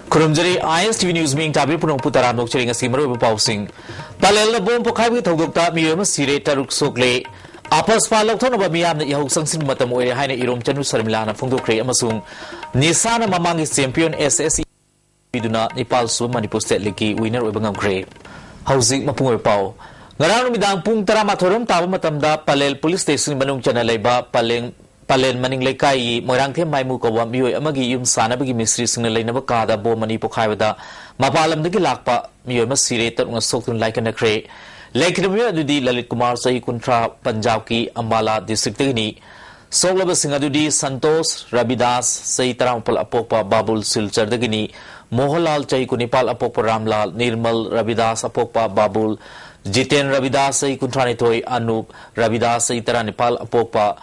Kurumjari ISTV News Ming Tabi Punong Putara Nok Chering Asimaru Pausing. Palel na bom pokai with Hogokta Miyama Sire Taruk Sokle. Apas Palok Tonaba Miam that Yahoo Sansin Matamoy Hine Irom Chanu Sarmilana Fundo Kre Amasung. Nisana Mamang is champion SSE Viduna Nepal Swim Manipur State Liki winner Ubangam Kre. Housing Mapung Pau. Ngaran midang pung tara matorom taba matamda Palel Police Station Manung Chana Leba Palen maning lekai morang the mai mu ko wa mioi amagi yum sana bagi misri single lei na ka da bo mani pokhai da mapalam de lakpa mioi ma sire tar nga soktun like na kre lekrim yu di Lalit Kumar sahi kuntra Punjab ki Ambala district ni soglaba singa di Santosh Rabidas sahi tarampal apokpa Babul Silchar de ni Mohanlal chai ku Nepal apokpa Ramlal Nirmal Rabidas apokpa Babul Jiten Rabidas sahi kuntra ni toy Anup Rabidas sahi tara Nepal apokpa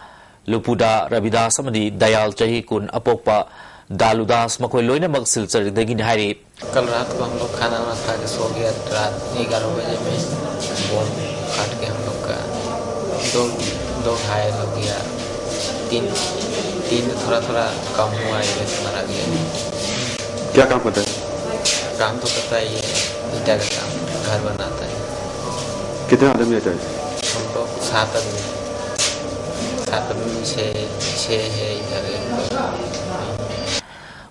Lupuda Rabidas Amadi Dayal Chahi Kun Apokpa Daludas Makoi Loina Magsil Char Degin Hari कल रात को हम लोग खाना वाना खा के सो गया रात 11 बजे में बम काट के हम लोग का दो घायल हो गया तीन थोड़ा कम हुआ है मारा गया क्या काम करता है काम तो करता है ये ईटा का काम घर बनाता है कितने आदमी रहता है हम लोग 7 आदमी छह है इधर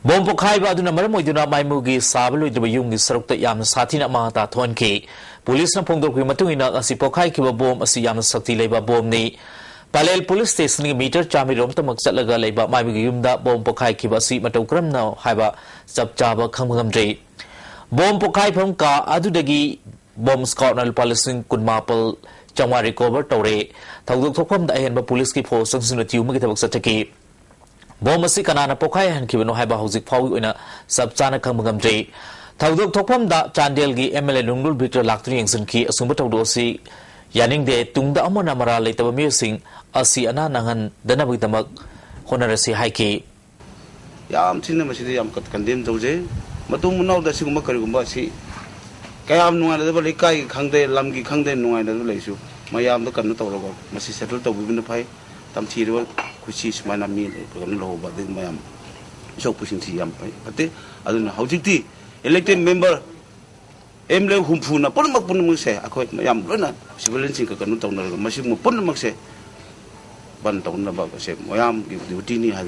Bom pokai ba aduna maram oiduna maimugi sablu de yung sarukta yam sathina ma ta thon ki police na phongdor ki matungina asi pokai ki bom asi yam sakti leba bom ni Palel police station ni meter chami rom tamak chatlaga leba maimugi yumda bom pokai ki ba si matokram na haiba chapchaba khangam dre bom pokai phom ka adudagi bom scout na palestin kunmapal Changwa recover Tore, Tawduk Tokom, the Ahenba police keep for something that you make a Sataki. Bomasi Kanana Pokai and Kibano Haba Hosic Pau in a Subsana Kamagam Day. Tawduk Tokom, the Chandelgi, MLA Lungul, Victor Lactrians and Key, Asumbato Dosi, Yanning de Tungda Amonamara later amusing, Asi Ananahan, Danabitamak, Honorasi Haiki. Yam Tinamasi, Yam got condemned Doze, Matum know the Sumakarumasi. Kaya am nunga na bali kai khangde lamgi khangde nunga na bali su mayam da kan to ro masi settle to bibin phai tam thi ro khuchi smana mi kan lo ba de mayam so pusin thi yam phai ate aduna hojik ti elected member emle humfu na pon mak pon mu se akhoi mayam lo na civilian sing ka kan to na masi mu pon mak se ban to na ba se mayam gi duty ni ha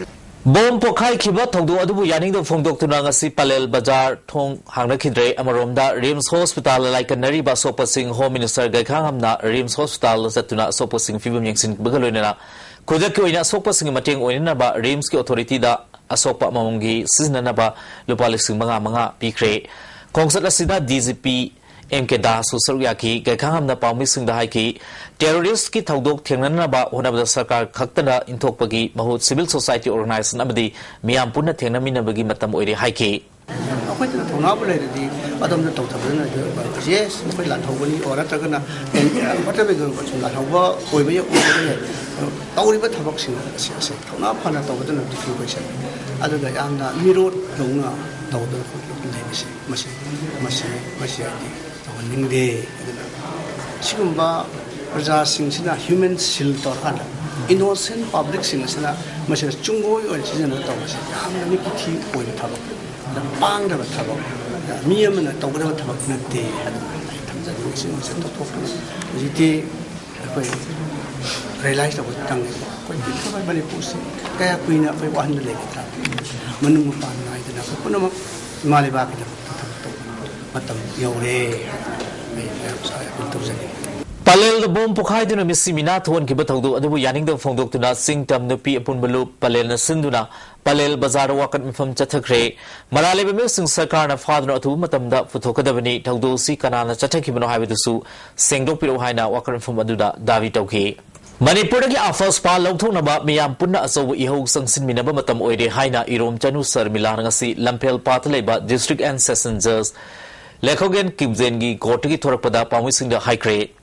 Bom pokai kiba thongdu adubu yaning do phongdok tunanga si Palel Bazar thong hangna khidre amaromda Rims Hospital like nari ba sopa sing Home Minister gaikhangam Rims Hospital zatuna sopa sing fibum yangsin bagaloina khodak ki oina sopa sing mateng oina ba Rims ki authority da asopa mamungi siznana ba lupal sing manga pikre kongsat asida DGP MK Da Susaryaki gaikhangam na pawmi sing da haiki terrorist ki thaudok thengnana ba honabda sarkar khaktana inthokpagi mahut civil society organization amadi miyam punna thengnamina bagi matam oire haiki akhoi ta thona bole di adam da tawthabna yes koi la thawani ora tagana whatever go la thawba oiba ya tawri ba thabak sing ase thona phana tawdana difficulty adu da yamna mirot dongna tawda masi Ningde Sigumba Raja Singh human shield or other innocent public singers Machine Chungo or China Thomas. I'm the Niki or the Tabak, the Bang of a Tabak, the Miam and the Togo Tabak Nate had to talk to the realized about Tangi. Quite very pussy. Kaya Queen of 100 lake. Manupan night and a Malibak. Palel the bom pokai dina misimina thon ki bathawdu adubu yaning da phongdok tuna singtam nupi apun balu Palel na sinduna Palel bazar wakat mifam chathakre marale be sing sarkar na fadna atu matamda futhokadabani thawdu si kanana chathaki bano haibedusu sengdok piro haina wakat mifam aduda davi tawki Manipur ki afas pa lawthok na ba miyam punna asaw ihog sangsin minaba matam oire haina irom chanu sarmila ngasi lampel patleba district and session judge Lekhogen Kibzengi Kotiki Thorpada Pamising High Crate.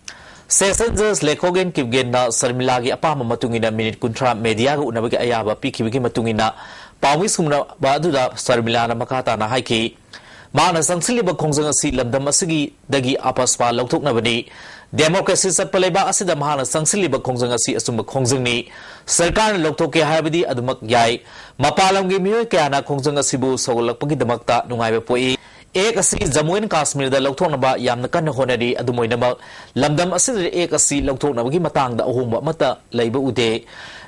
Session Judge Lekhogen Kibgena Sarmilagi Apama Matungina Minute Kuntra Media Unaga Ayaba Piki Matungina Pamisumna Baduda Sarmilana Makata na Haiki Mana Sansiliba Kongzanga Si Lamdamasigi Dagi Apaspa Lotok Nabani democracy satpa leba asida mahana sangsiliba khongjang asi asumba khongjangni sarkar loktoke haibadi adumak yai mapalamgi miyoi kayana khongjang asibu sogolakpagi damakta nungaiba poi ek asi Jammu and Kashmir da lokthoknaba yamna kanna honari adumoinama lamdam asida ek asi lokthoknabagi matangda ahongba mata leiba ude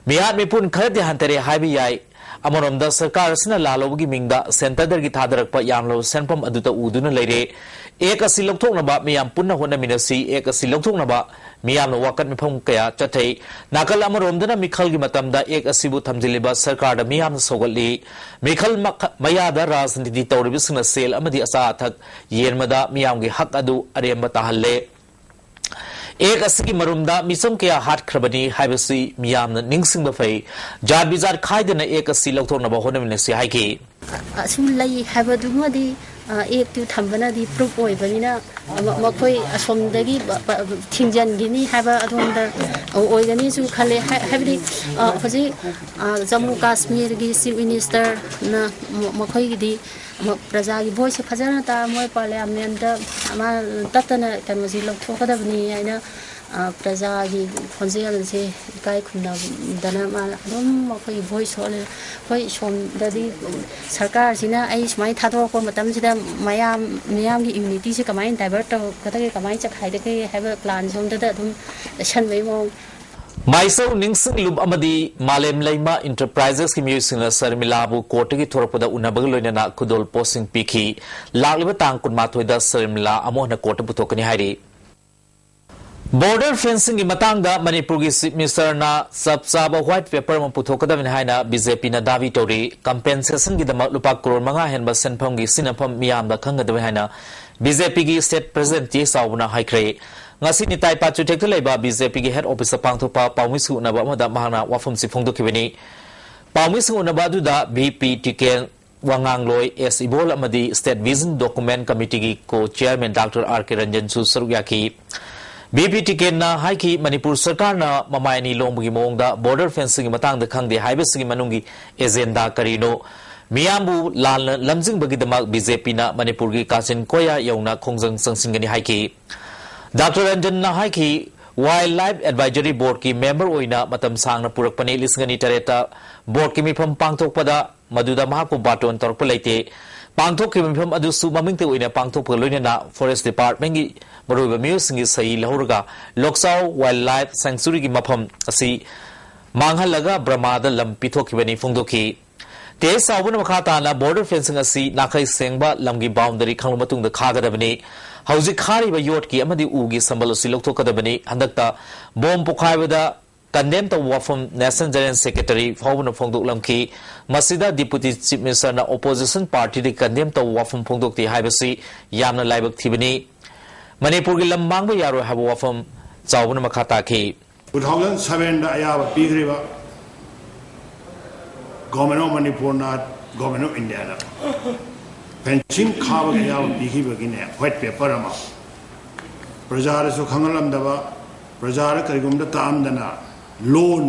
miyat mipun khade hantare haibi yai Amonomda Sarkar Sina Lalogi Mingda, Center Dergi Tadarakpa Yamlo, Senpam Aduta Uduna Lady, Eka Siloktonaba, Miam Puna Hona Minasi, Eka Siloktonaba, Miam Wakat Mipum Kaya, Chate, Nakal Amoromdana Mikalgi Matamda, Eka Sibu Tamziliba, Sarkar, the Miam Sogali, Mikal Mayada Ras and the Toribusina Sale, Amadi Asatak, Yermada, Miamgi Hakadu, Ariambatahale. एक असगी मरुमदा मिसम के हाथ Kharbani हाइबसी मियाम निंगसिंग buffet jar bizarre खाइदना एक असि लौथोना बहोन मिनसि हाइके assume लई हाइबदुमदी एक तु थंबना दी proof ओइबनिना मखोय असोमदगी थिंजनगिनी हाइबा अदोंदा ओइगनी सु खले हाइबदी हजि जम्मू कश्मीर गी चीफ मिनिस्टर ना मखोय गिदी प्रजा की वॉइस फजना ता मोय पार्लियामेंट अमा ततना कनोजी लौथोकदबनी आइना प्रजा की खंजेल से काय खुना दना माल अदम मखोय वॉइस होले होय सोमददी सरकार सिना आई सुमाय थाथोको मतम सिदा मयाम की यूनिटी से कमाइन डाइवर्ट कतगे कमाइन चखाइदगे हैव प्लान सोमददा अदम सनबै मो माइसौ निंगसिंग लुब अमदी मालेम लैमा इंटरप्राइजेस की म्यूसिंग सरमिलाबु कोर्ट की थोरपदा उनबग लोइना खुदोल पोसिंग पीखी लागलिबा तांग कुनमाथोइदा सरमिला अमोहना कोर्ट पुथोकनी हाइरी बॉर्डर फेंसिंग की मतंगदा मणिपुर की चीफ मिनिस्टर ना सबसाबा व्हाइट पेपर में पुथोकदबनि हाइना बीजेपी ना दावी तौरी कंपेंसेशन की दमक लुपा करोड़ मंगा हेनबा सेनफम की सिनफम मियामदा खंगदबनि हाइना बीजेपी की स्टेट प्रेसिडेंट टी साउना हाइख्रे ngasi ni tai pa chutek to leba BJP gi head office pangthopa pawmisu unaba amada mahana wafum si phongdokibani pawmisu unaba du da BP tiken wangangloi S ibol amadi state vision document committee gi co chairman Dr. R.K. Ranjan su sarugyaki BP tiken na haiki Manipur sarkar na mamayani longbugi mongda border fencing gi matang da khangde haibes gi manungi agenda karino Miyambu lal lamjing bagi damak BJP na Manipur gi kachin koya yauna khongjang sangsingani haiki Dr. Ranjan Nahaiki Wildlife Advisory Board की member ओइना मतम सांगना पुरकपने लिसंगनी टरेटा board की मिफम पांगथोकपदा मदुदा महाको बाटोन तोरप लेते पांगथोक की मिफम अदुसु ममिंगते ओइना पांगथोक लोइना forest department की मरुब म्यूसिंग सही लहुरगा लोकसाव wildlife sanctuary की मफम असि मांगहलगा ब्रह्मादा लम पिथोकिबनी फोंदोकी ते साबुन मखाताना border fencing असि नाखै सेंगबा लमगी boundary खंगलो मतुंग द खागदबनी हौजी खारिबा योट की अमदी उगी संबल सि लौथोकदबनी हंदकता बोम पुखाइबदा कंडेम तो वाफम नेशनल जनरल सेक्रेटरी फाउन फोंदोकलमकी मसिदा डिप्यूटी चीफ मिनिस्टर ना ओपोजिशन पार्टी दि कंडेम तो वाफम फोंदोकती हाइबसी यामना लाइबक थिबनी मणिपुर की लम मांगबा यारो हाब वाफम चावबन मखाता की 2007 दा आयाब पीग्रिबा गवर्नमेंट ऑफ मणिपुर ना गवर्नमेंट ऑफ इंडिया ना फेंसिंग खाब गया बिही बगिने व्हाइट पेपर अमा प्रजार सु खंगलमदबा प्रजार करिगुमदा तामदना लोन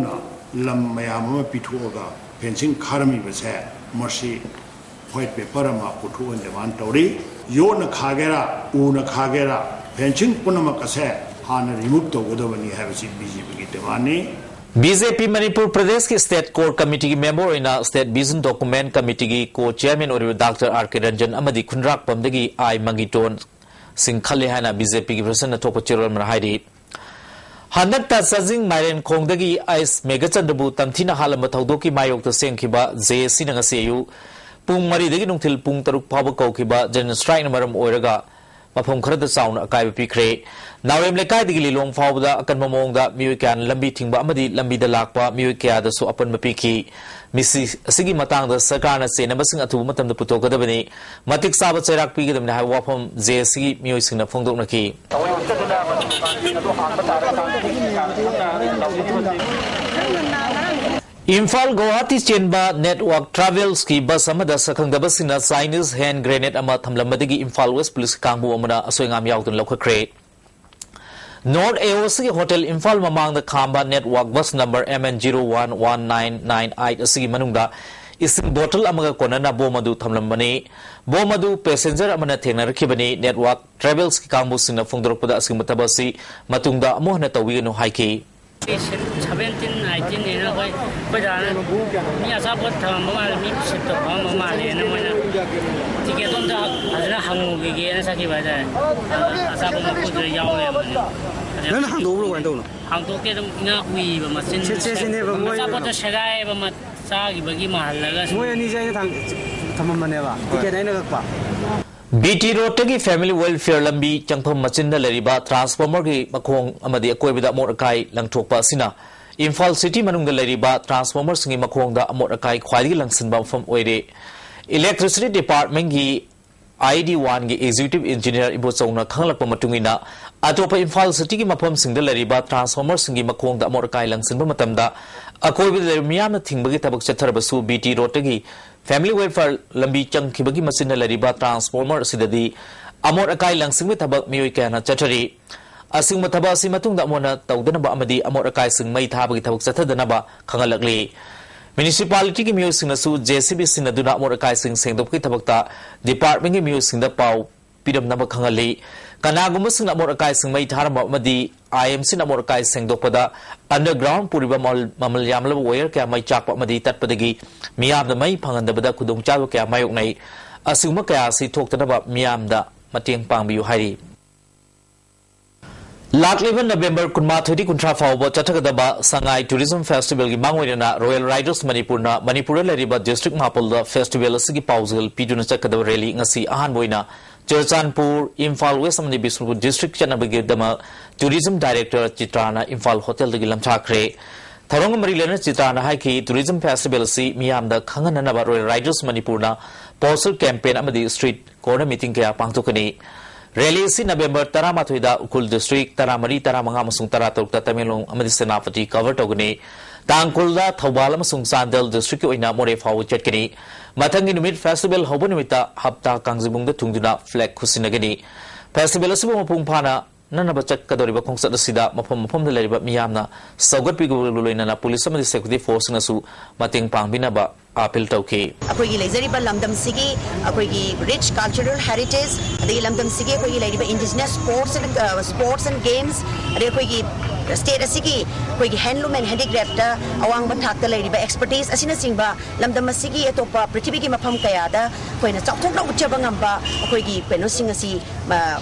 लम मयाम पिथोगा फेंसिंग खारमी बसे मसी व्हाइट पेपर अमा पुथु अंदमान तौरी यो न खागेरा उ न खागेरा फेंसिंग पुनमक असे हान रिमूव तौगदबनी हैबसी बीजेपी की देवानी BJP Manipur Pradesh की स्टेट कोर कमिटी की मेंबर इना स्टेट विजन डॉक्यूमेंट कमिटी की को चेयरमैन और डॉक्टर R.K. रंजन अमदी खुनराक पमदगी आई मंगीटोन सिंह खले हाना BJP की प्रसन्न थोप चिरोल मरहाइरी हंदकता सजिंग माइरेन खोंगदगी आइस मेगाचंद्रबु तमथिना हालम थौदोकी मायोक्ता सेंखिबा JC नंगसेयु पुंग मरीदगी नुंथिल पुंग तरुक फाब कौखिबा जनरल स्ट्राइक मरम ओइरगा मफम खरद चाउन अकाइब पिखरे नावेम लेकाइदगी लिलोंग फावदा अकन ममोंगदा मियोय क्यान लंबी थिंगबा अमदी लंबीदा लाकपा मियोय क्यादसु अपन मपिखी मिसी असिगी मतांगदा सरकारना सेनबसिंग अथु मतमदा पुतोकदबनी मतिक साब चैराक पिगदमने हाय वाफम JC मियोय सिंगना फोंदोकनकी Imphal Guwahati Chenba Network Travels की बस अमदा सखंगदबसिना चाइनीज हैंड ग्रेनेड अमा थमलमदगी इम्फाल वेस्ट पुलिस कांगबु अमना असोयंगाम यावदन लौखख्रे नॉर्थ AOC होटल इम्फाल ममांग द खांबा नेटवर्क बस नंबर MN011998 असगी मनुंगदा ising bottle amaga konana bomadu thamlambani bomadu passenger amana thengnarkhibani network travels ki kangbu singna phongdorpada asing matabasi matungda amohna tawiganu haiki 17, 19 นี่นะไปด่านะมีอาสาพทำมามี10ตัวมาเลยนะมันที่แกต้องจะอะไรนะหังงูกี่นะสักกี่ใบได้อาสาพมาพูดจะยาวเลยมันนั่นหังตัวรู้กันตัวหังตัวแกต้องง่ายวีแบบมาเส้นอาสาพจะใช้ได้แบบมาซากี่บางกี่มาแล้วก็มวยนี่ใช่ทำมันเนี่ยป่ะที่แกได้นึกป่ะBT Road tagi Family Welfare lambi changpham machinda leriba transformer gi makhong amadi akoibida amot akai langthokpa sina Imphal City manungda leriba transformer singi makhong da amot akai khwaidi langsinba mafam oire Electricity Department gi ID1 gi Executive Engineer ibo chawna khanglakpa matungina atopa Imphal City gi mafam singda leriba transformer singi makhong da amot akai langsinba matamda akoibida miyamna thingbagi tabak chatharabasu BT Road tagi Family Welfare lambi changkhibagi machine lariba transformer sidadi amor akai langsing tabak mioi kana chathari asing mathaba si matungda amona tawdana ba amadi amor akai sing mai thabagi thabak chathadana ba khangalakli municipality gi mioi singna su JCB sinaduna amor akai sing sengdopki thabakta department gi mioi singda paw piramna ba khangali kanaguma singna amor akai sing mai tharama amadi IMC na amor akai sengdopada underground puriba mamal yamla wire kya mai chakpa amadi tatpadagi miyamda mai phangandabada khudong chawa kya mayok nai asingma kaya si thoktanaba miyamda mateng pangbiu hairi Lakliban November kunma 30 kuntra fawba chathagadaba Sangai Tourism Festival gi mangwena Royal Riders Manipurna Manipur leriba district mapolda festival asigi pauzgal piduna chakadaw rally ngasi ahan boina Churchanpur Imphal West amani Bisnupur district chanabagi dama Tourism Director Chitrana Imphal Hotel dagi lamchakre Tharong marilena Chitrana haiki Tourism Festival si miyamda khangananaba Royal Riders Manipurna poster campaign amadi street corner meeting kaya pangtukani Rally si November 13 da Ukul District 13 15 amasung 13 ta Tamilong amadi Senapati cover tawgani Tangkul da Thawbal amasung Sandal District oina more fawu chatkani Mathangi numit festival hobo nimita hapta kangjibung da tungduna flag khusinagani festival asibu mapung phana nanaba chatkadoriba khongsat asida mafam da leriba miyamna saugat piguloina police amadi security force nasu mateng pangbina ba appeal tawki akoigi leizariba lamdam sigi akoigi rich cultural heritage adagi lamdam sigi akoigi leiriba indigenous sports and games adagi akoigi state asigi akoigi handloom and handicraft ta awang bathak ta leiriba expertise asina singba lamdam asigi atopa prithvi gi mafam kaya da koina chawthokna utchaba ngamba akoigi peno sing asi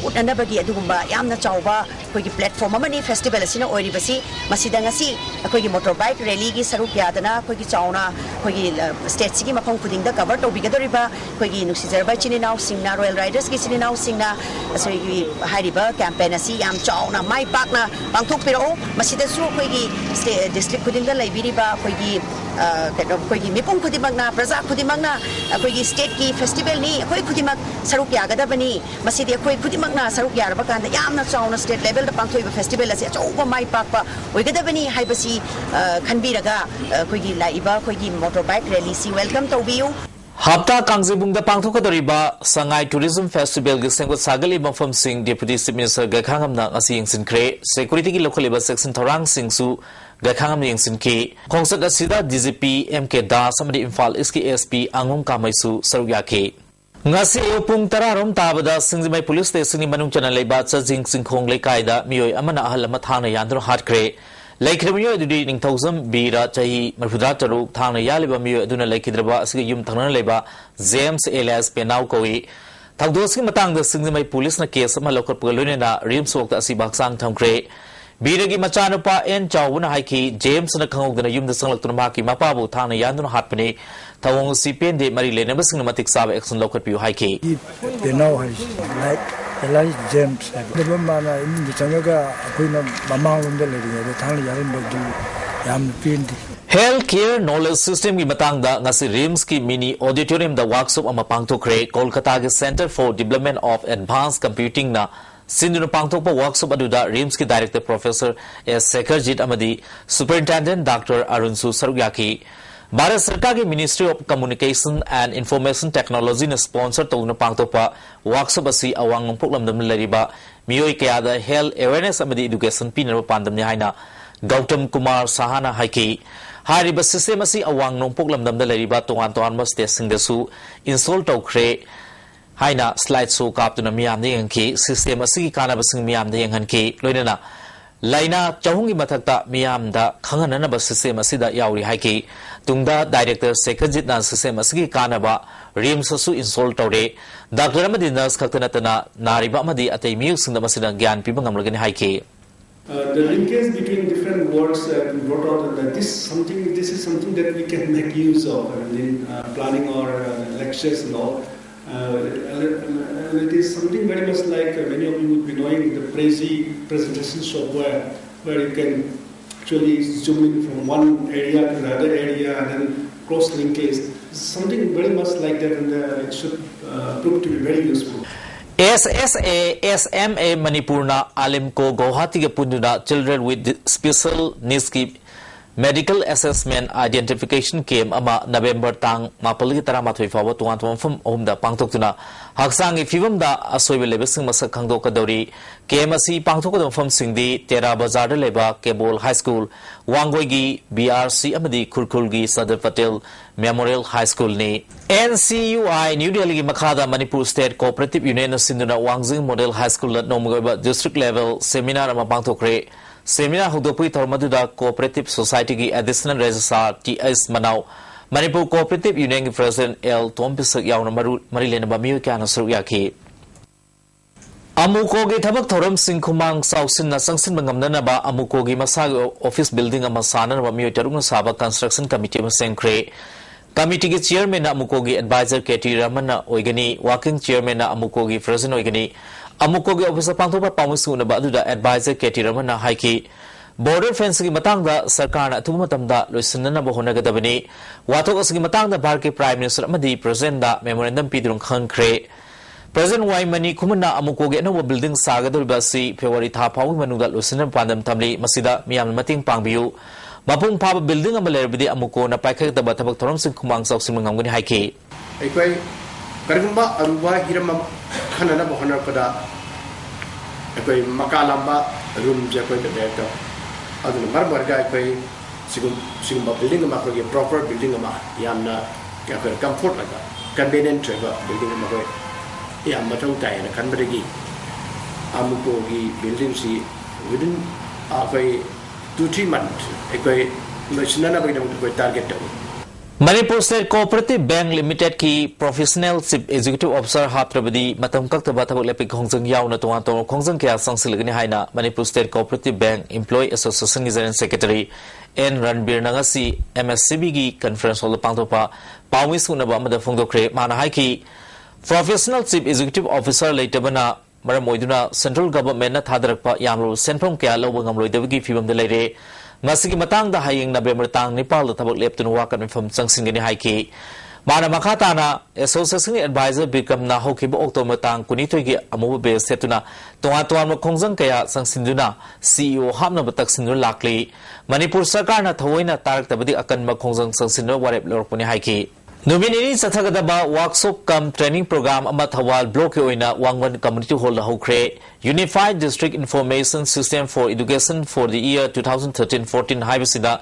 utanabagi adugumba yamna chawba akoigi platform amani festival asina oiribasi masida ngasi akoigi motorbike rally gi saruk yadana akoigi chawna akoigi state sigi mafam kuding da cover to bigadoriba akoigi nuksizarba chininau singna Royal Riders gi chininau singna asoi hariba campaign asi yam chawna mai pakna pangthok piro masida su akoigi district kuding da laibiriba akoigi akoigi mipung khudimagna praja khudimagna akoigi state ki festival ni akoi khudimak saruk yagadabani masidi akoi khudimagna saruk yarba kanda yamna chawna state level da pangthoiba festival asi achauba mai pakpa oigadabani haibasi khanbiraga akoigi laiba akoigi motorbike rally si welcome to you Hapta Kangjibung da pangthokadoriba Sangai Tourism Festival gi sengwa sagali mafam sing Deputy Chief Minister Gakhangamna asi yingsinkre security gi local section thorang singsu Gakhangam yingsinki khongsat asida DGP MK Das amadi Imphal East SP Angum Kamaisu sarugyake ngasi pung tararom tabada singjimai police station ni manung chana leiba chajing singkhong leikaida miyoi amana ahal ama thangna yandro hatkre laikhramiyo adudi ningthausam bira chahi marfudra taru thangna yaliba miyo aduna laikhidraba asigi yum thangna leiba James alias Penau kowi thangdoski matangda singjimai police na case ama lokar pagaloine na rimsok ta asibak sang thamkre Biragi Machanupa and Chawuna Haiki, James and a Kong than a Yum the Song to Maki Mapabu, Tana Yandun Hatpani, Tawong Sipian de Marie Never Cinematic Sab Exxon Local Pew Haiki. They know the light James, the woman in the Changaga, Queen of Mama and the lady, the Tana Yam Pindi. Healthcare knowledge system Gimatanga Nasi Rimski mini auditorium the workshop Amapangto Kre, Kolkata Center for Development of Advanced Computing na Sinduna Pangtokpa workshop aduda Rimski Director Professor S. Sekharjit Amadi Superintendent Dr. Arunsu Sarugyaki Bharat Sarkar ki Ministry of Communication and Information Technology na sponsor tawna pangtokpa workshop asi awang puklamdam lariba miyoi kayada health awareness amadi education pinarba pandam ni haina Gautam Kumar Sahana Haiki Hariba system asi awang nongpok lamdam da leriba tongan tongan stage sing da su install tawkhre haina slide show kaptuna miyam de yangki system asi kana basing miyam de yanghanki loinana laina chahungi mathakta miyam da khanganana ba system asi da yauri haiki tungda director Sekajit na system asi kana ba rim su install tawre doctor amadi nurse khaktana tana nariba amadi atei miuk singda masina gyan piba ngamlagani haiki. The linkage between different words brought out that this is something that we can make use of in planning our lectures and all. It is something very much like many of you would be knowing the Prezi presentation software, where you can actually zoom in from one area to another area and then cross linkage. Something very much like that, and it should prove to be very useful. SSA SMA Manipurna Alimko Guwahati ke punduna children with special needs ki medical assessment identification came ama November tang mapali taramathui fawa tuan tuan fam omda pangtoktuna haksang ifibam da asoi lebesing masak khangdo kadori KMC pangtokadom fam singdi Tera Bazar leba Kebol High School Wangoi BRC amadi Kurkulgi Sadar Patel Memorial High School ni NCUI New Delhi Makhada Manipur State Cooperative Union Sinduna Wangzing Model High School at Nomgoba District Level Seminar ama pangtokre Seminar hudopui Tormaduda Cooperative Society ki Additional Registrar T.S. Manau Manipur Cooperative Union President L. Tompisak Yauna Marilena Bamiu Kana Suruyaki Amuko gi thabak thoram sing khumang sausin na sangsin bangamna ba amuko gi masa office building ama sana na Bamiu tarung saba construction committee ma sengkre committee ki chairman na amuko gi advisor KT Ramana oigani working chairman na amuko gi president oigani Amuko gi officer pangthopa pamusu na ba aduda advisor KT Ramana haiki border fence ki matangda sarkar na thuma tamda loisinna ba honagadabani wathok asgi matangda Bharati Prime Minister amadi president da memorandum pidrung khangkre President Waimani Kumana Amuko gi no building sagadurba si February tha phawi manuda loisinna pandam tamli masida miyam mating pangbiu mapung phaba building amalerbi amuko na paikha da bathabak thoram sing khumang sauk sing ngamgani haiki ekoi kargumba aruba hiram khanana bahana pada ekoi makalamba room je koi de ka adu marmar ga ekoi sigum building ma ko proper building ma yamna ka comfort laga convenient treva building ma ko yam matau tai na kan badagi amuko gi building si within ekoi 2-3 months ekoi national ba dam ko target Manipur State Cooperative Bank Limited ki Professional Chief Executive Officer Hatrabadi Matam Kaktaba Tabak Lepik Khongjang Yauna Tuan Tong Khongjang Kya Sangsilagani Haina Manipur State Cooperative Bank Employee Association General Secretary N Ranbir Nangasi MSCB ki Conference Hall Pangtopa Pawi Sunaba Mada Phongdokre Mana Haiki Professional Chief Executive Officer Leitabana Maramoiduna Central Government na Thadarakpa Yamro Senprom Kya Lobo Ngamloidabagi Fibam de Leire Masiki matang da haying November tang Nepal da tabak leptun wakan mifam sangsingani haiki mana makata na association advisor Bikram na hokiba October tang kunitoy gi amuba be setuna tuan mo khongjang kaya sangsinduna CEO hamna batak sinur lakli Manipur sarkar na thawoina tarak tabadi akan ma khongjang sangsinur warep lorpuni haiki Nominee Sathagadaba workshop cum training program ama Thawal block oina Wangwan community hall la hokre Unified District Information System for Education for the year 2013-14 haibasida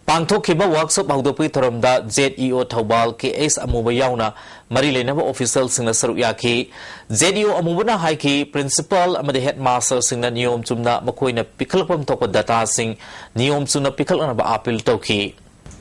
pangthokhiba workshop haudopi tharamda ZEO Thawal KS amuba yauna mari lenaba official singna saru yaki ZEO amubana haiki principal amade headmaster singna niyom chumna makoina pikhalpam thokpa data sing niyom chuna pikhalna ba appeal tawki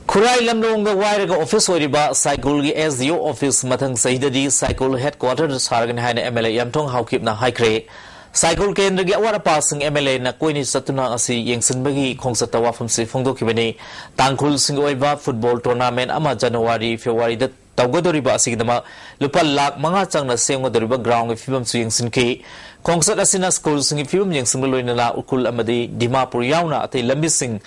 Kurai Lamdong Wairaga office Oriba Cycle SDO office Matang Saidadi Cycle headquarters Sargan Hana MLA Yamtong Haukip na Haikre Cycle Kendra Wara passing MLA na Queenie Satuna Asi Yangsan Bagi Kongsatawa from Sifondo Kibani Tangkul Singoiba football tournament ama January February that Taugodoriba Sigdama Lupal Lak Manga Chang na Sengodoriba ground if Fibam Suyang Ki Kongsat Asina school sing if Fibam Yangsan Loina Ukul Amadi Dimapur Yauna at a Lambising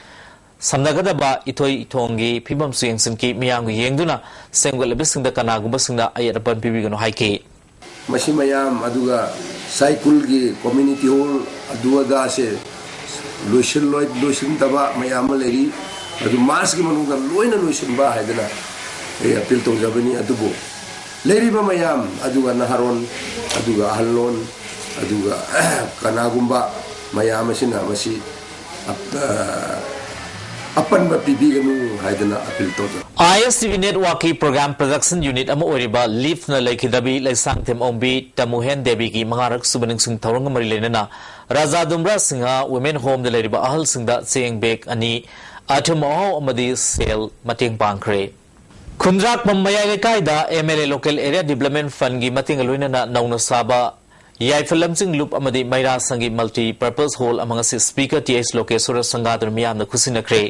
Samnagadaba itoi itongi pibam suyang sinki miyang yengduna sengwal lebising da kanagumba singda ayarapan pibigano haiki Masimayam aduga cycle gi community hall aduga da se loisin taba mayam leri adu mas gi manuga loina loisin ba haidana appeal to jabani adubo leri ba mayam aduga naharon aduga halon aduga kanagumba mayam sina masi upon पीबीगनु हाइदना appeal तो ISTV Network की Program Production Unit अमा ओरिबा Leaf न लेखिदबी लेसांग them ओंबी तमुहेन देवी की मंगारक सुबनिंग सिंह थौरंग मरी लेना राजा Dumra Singh women home the लेरिबा अहल सिंह दा Cheng bag अनि अथुम अहो अमदी cell मतेंग पांखरे खुंद्राक ममया लेकाइदा MLA Local Area Development Fund की मतेंग लोइना नौना साबा याइफलमसिंग लूप अमदी मैरा संगी मल्टी पर्पस हॉल अमंग से स्पीकर TH लोकेश्वर संगादर मियाम खुसिनख्रे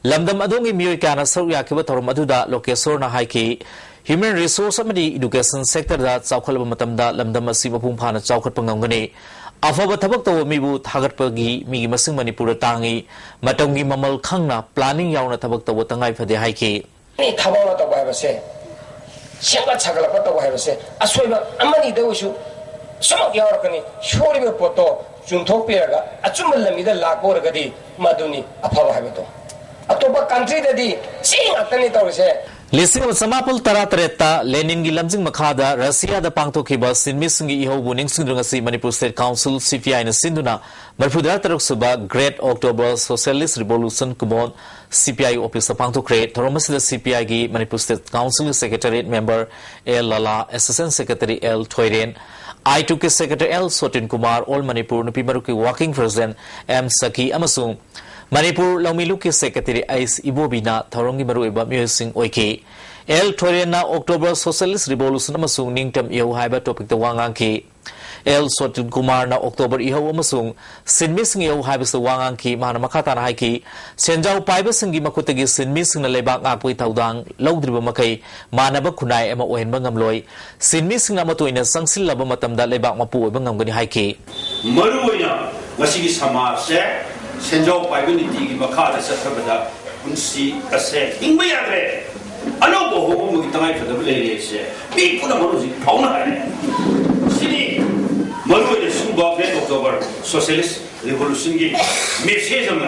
लमदम अदोंगी मियोय काना सौ याखिबा थौरम अदुदा लोकेश्वर ना हाइकी ह्यूमन रिसोर्स अमदी एजुकेशन सेक्टर दा चावखलबा मतमदा लमदम असि मपुंग फाना चावखटपा ngamgani अफब थबक तो मिबु थागटपगी मिगी मसिंग मणिपुर तांगी मतंगी ममल खंगना प्लानिंग यावना थबक तो तंगाई फदे हाइकी नि थबावना तो बायबसे सेंगा छगलपा तो बायबसे असोइबा अमनि देवसु सुमक यावरकनी शोरिबे पोतो चुंथोपिरगा अचुम लमिदा लाकोरगदी मदुनी अफब हाबेतो अतोपा कंट्री ददी सिंग अतनी तौरसे लिसिंग समापल तरा तरेता लेनिन की लमजिंग मखादा रसिया द पांगथोखिबा सिनमिसंगी इहोबु निंगसिंगदुंगसी मणिपुर स्टेट काउंसिल CPI न सिंधुना मरफुदा तरक सुबा ग्रेट अक्टोबर सोशलिस्ट रिवोल्यूशन कुमोन CPI ऑफिस पांगथोखरे थरोमसिदा CPI की Manipur state council secretariat member L Lala assistant secretary L Thoiren I2 के secretary L Sotin Kumar all Manipur Nupi Maru की वर्किंग प्रेसिडेंट एम सकी अमसुंग मणिपुर लौमिलु के सेक्रेटरी आइस इबोबिना थौरंगी मरुइबा म्यूजिंग ओइके एल थोरेना अक्टोबर सोशलिस्ट रिवोल्यूशन अमसुंग निंगटम इहो हाइबा topic the वांगांकी L Sotin Kumar ना अक्टोबर इहो अमसुंग सिनमिसिंग इहो हाइबस वांगांकी माना मखाताना हाइकी सेंजाउ पाइबसिंगी मखुतगी सिनमिसिंग न लेबाक आपुई थौदांग लौद्रिबा मखै मानब खुनाय एमा ओहेनबा ngamloi सिनमिसिंग ना मतोइना संसिलबा मतमदा लेबाक मपु ओइबा ngamgani हाइकी मरुइना ngasi gi samaj se senjau paibunity ki bakha sa thabada unsi ase ingba yadre ano bo ho mo gi tangai phada le le se mi puna maru ji pauna hai sini maru le sumba be October socialist revolution gi message am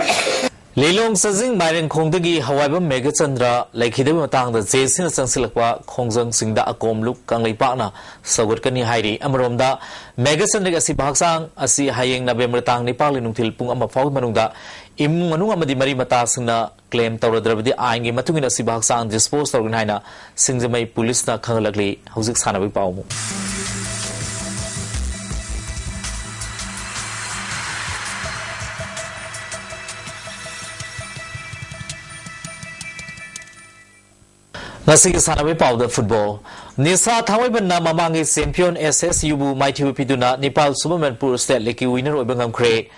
लेलोंग सजिंग माइरन खोंदगी हवाइबम मेघचंद्र लेखिदब मतंग जेसिन संसिलकवा खोंजंग सिंगदा अकोम लुक कंगलेपाना सगुरकनी हाइरी अमरोमदा मेघचंद्र असि भागसांग असि हायेंग नवेम्बर तांग निपाल नुथिल पुंग अमा फाउ मनुंगदा इमुंग मनुंग अमदि मरी मता सिंगना क्लेम तौरद्रबदि आइंगे मतुंगिन असि भागसांग dispose तौरगन हाइना सिंगजमई पुलिसना खंगलगली हौजिक सानबि पाउमु Nasi sana be powder football. Nisa thawai banna mamangi champion SSU bu mighty piduna Nepal Supermanpur state league winner obengam kre.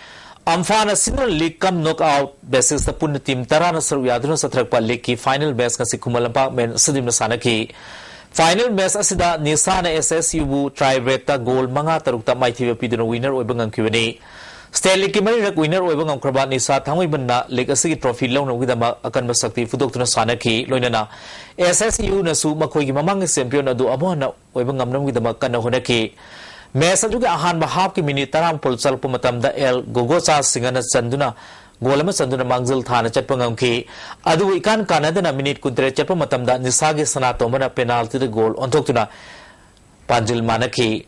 Amfana senior league come knockout basis the pun team tarana saru yaduna satrakpa league ki final match kasi kumalampa men sidim sana ki. Final match asida Nisa na SSU bu try break ta goal manga tarukta mighty piduna winner obengam kiwani. State League mari rak winner oibang ang kraba ni sa thangoi banna league asigi trophy law no gidama akan basakti fudok tuna sana ki loinana SSU na su makhoi gi mamang champion adu abona oibang amnam gidama kana honaki match adu ga ahan ba half ki minute taram pol chal pu matam da el gogo cha singana chanduna golama chanduna mangjil thana chatpangam ki adu ikan kanadana minute kuntre chatpa matam da nisage sana tomana penalty de goal onthok tuna panjil manaki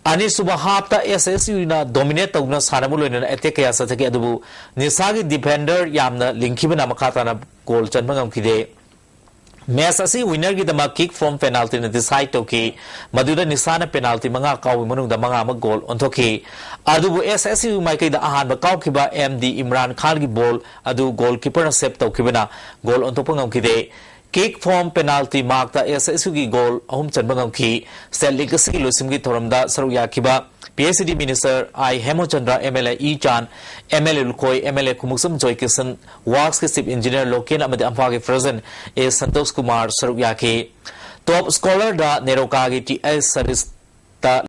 Ani suba hapta SSU na dominate tawna sanamulo na attack ya sa thaki adubu nisagi defender yamna linkibana makata na goal chanbangam kide match asi winner gi dama kick from penalty na decide to ki maduda nisana penalty manga kaw manung da manga ma goal onthoki adubu SSU mai kai da ahan ba kaw kiba MD Imran Khan gi ball adu goalkeeper na save to kibana goal ontopangam kide Kick from penalty mark the SSU ki goal ahum chanbangam ki state league si losim ki thoramda saruya kiba PhD minister I Hemochandra MLA E Chan MLA Lukoi MLA Kumusam Joy Kisan works ki chief engineer Loken amade ampa ki president A Santosh Kumar saruya ki top scholar da Neroka ki TS Sarista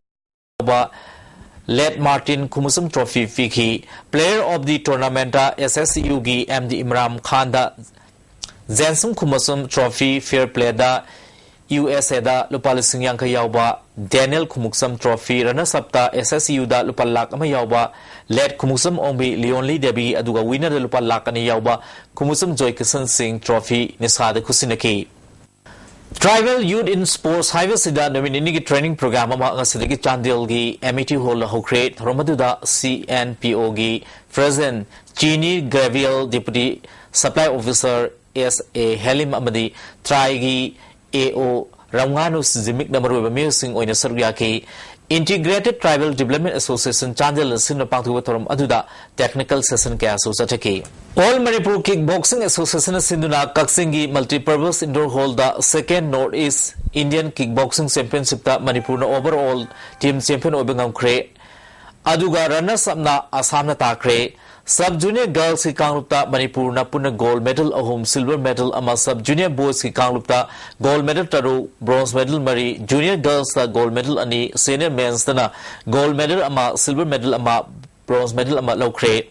Led Martin Kumusam trophy fiki player of the tournament SSU ki MD Imran Khan da Zensum Kumusum Trophy Fair Play da USA da Lupal Singyangka Yauba Daniel Kumuksum Trophy runners up da SSU da Lupal Lak ama Yauba Led Kumusum Ombi Leonly Debbie aduga winner da Lupal Lak ani Yauba Kumusum Joy Kisan Singh Trophy Nisada Kusinaki Tribal Youth in Sports Highway Sida Nominini training program ama ngasidagi Chandil gi MET Hall Hokre Romaduda CNPO gi President Chini Graviel Deputy supply officer SA Helim amadi Traigi AO Ramganus Zimik Namaru Musing Oina Saryaki Integrated Tribal Development Association Chandel Sinapangtuatorum Aduda Technical Session Kaso Sataki. All Manipur Kickboxing Association Sinduna Kaksingi Multipurpose Indoor Hall the second Northeast Indian Kickboxing Championship the Manipur overall team champion Obangam Kre Aduga runners up na Asam Takre Sub Junior Girls ki Kanglupta Manipur na puna gold medal ahum silver medal ama Sub Junior Boys ki Kanglupta gold medal taru bronze medal mari Junior Girls ta gold medal ani Senior Men's na gold medal ama silver medal ama bronze medal ama Lokre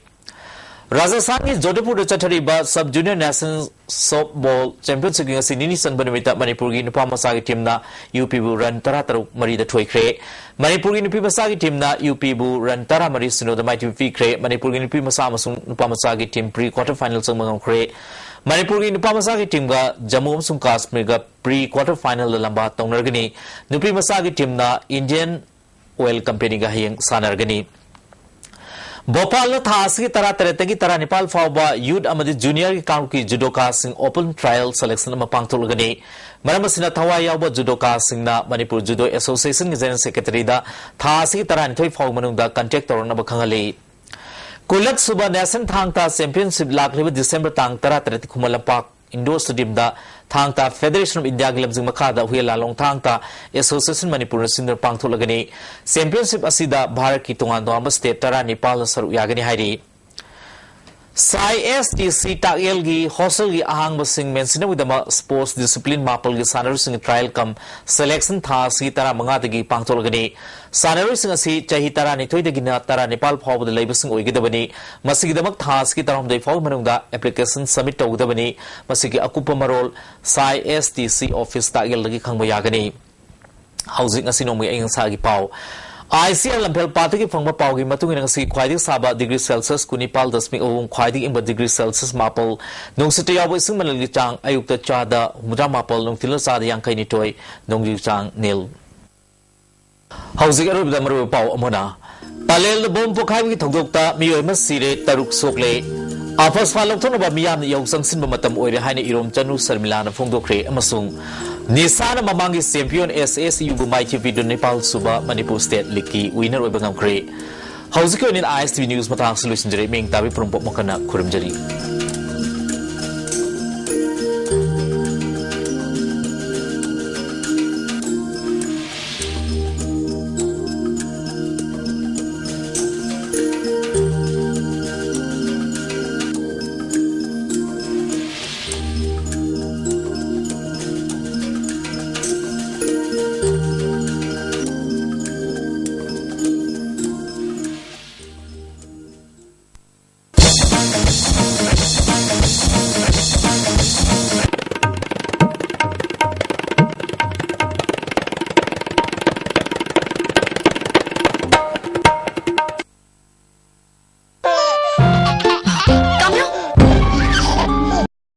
Rajasthan ki Jodhpur Chathariba Sub Junior National Softball Championship ki Sinini Sanbanamita Manipur ki Nupa Masagi team na UP bu run tarataru mari da thoikre Manipur ki Nupi Masagi team na UP bu run tara mari sino da mai TV kre Manipur ki Nupi Masa amasung Nupa Masagi team pre quarter final sang mangam kre Manipur ki Nupa Masagi team ga Jammu amsung Kashmir ga pre quarter final la lamba tongnergani Nupi Masagi team na Indian Oil Company ga hiyang sanargani Bhopal Thas की तरह तरह की तरह Nepal फाउबा youth अमदी junior की count की judoka Singh open trial selection में पांगतोलगनी मरमसिना थवा यावबा judoka Singh ना मणिपुर जुडो एसोसिएशन की जनरल सेक्रेटरी दा थास की तरह निथोई फाउ मनुंगदा कांटेक्ट तौरना बखंगले कुलक सुबह नेशन थांगता चैंपियनशिप लाखलिब दिसंबर तांग तरह तरह खुमल पाक इंडोर स्टेडियम दा थांगता फेडरेशन ऑफ इंडिया की लमजिंग मखादा हुए लालोंग थांगता एसोसिएशन मणिपुर सिंदर पांगथोलगनी चैंपियनशिप असिदा भारत की तोंगान तोंगान स्टेट तरा नेपाल सरू यागनी हाइरी STC Takyel gi hostel gi ahang basing mention with the sports discipline mapal gi sanari sing trial kam selection tha si tara manga gi pangtol gani sanari sing si chahi tara ni thoi de gina tara Nepal phawb de leibasing oi gidabani masigi damak tha ski taram dei phawb manungda application submit tawdabani masigi akupa marol STC office Takyel gi khangba yagani housing asino mai ang sa gi paw ICL Lampel Party ki phangba pawgi matungi nang si khwaidi saba degree Celsius kunipal dasmik awung khwaidi imba degree Celsius mapal nung sita yawo ising manalgi chang ayukta chada mudra mapal nung tilan sada yang kay nitoy nung chang nil Housing aro bida maru paw amona Palel bom pokhai ki thogdokta miyoy mas sire taruk sokle Afas falok thono ba miyam ni yaw sangsin ba matam oire haine irom chanu sarmila na phongdokre amasung Nisana mamangi champion SSU Bumai TV do Nepal Suba Manipur State League winner Obangam Kre. How's it going in ISTV News Matang Solution Jere Ming Tabi Prumpok Makana Kurum Jari.